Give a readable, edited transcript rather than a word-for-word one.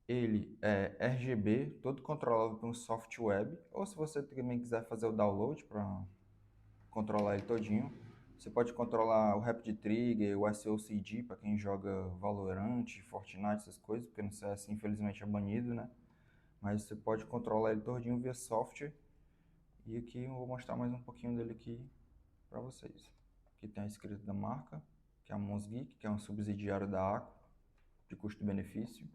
Ele é RGB, todo controlado por um soft web, ou se você também quiser fazer o download para controlar ele todinho, você pode controlar o Rapid Trigger, o SOCD para quem joga Valorant, Fortnite, essas coisas, porque no CS infelizmente é banido, né? Mas você pode controlar ele todinho via software. E aqui eu vou mostrar mais um pouquinho dele aqui para vocês. Aqui tem a escrita da marca, que é a Monsgeek, que é um subsidiário da ACO, de custo-benefício.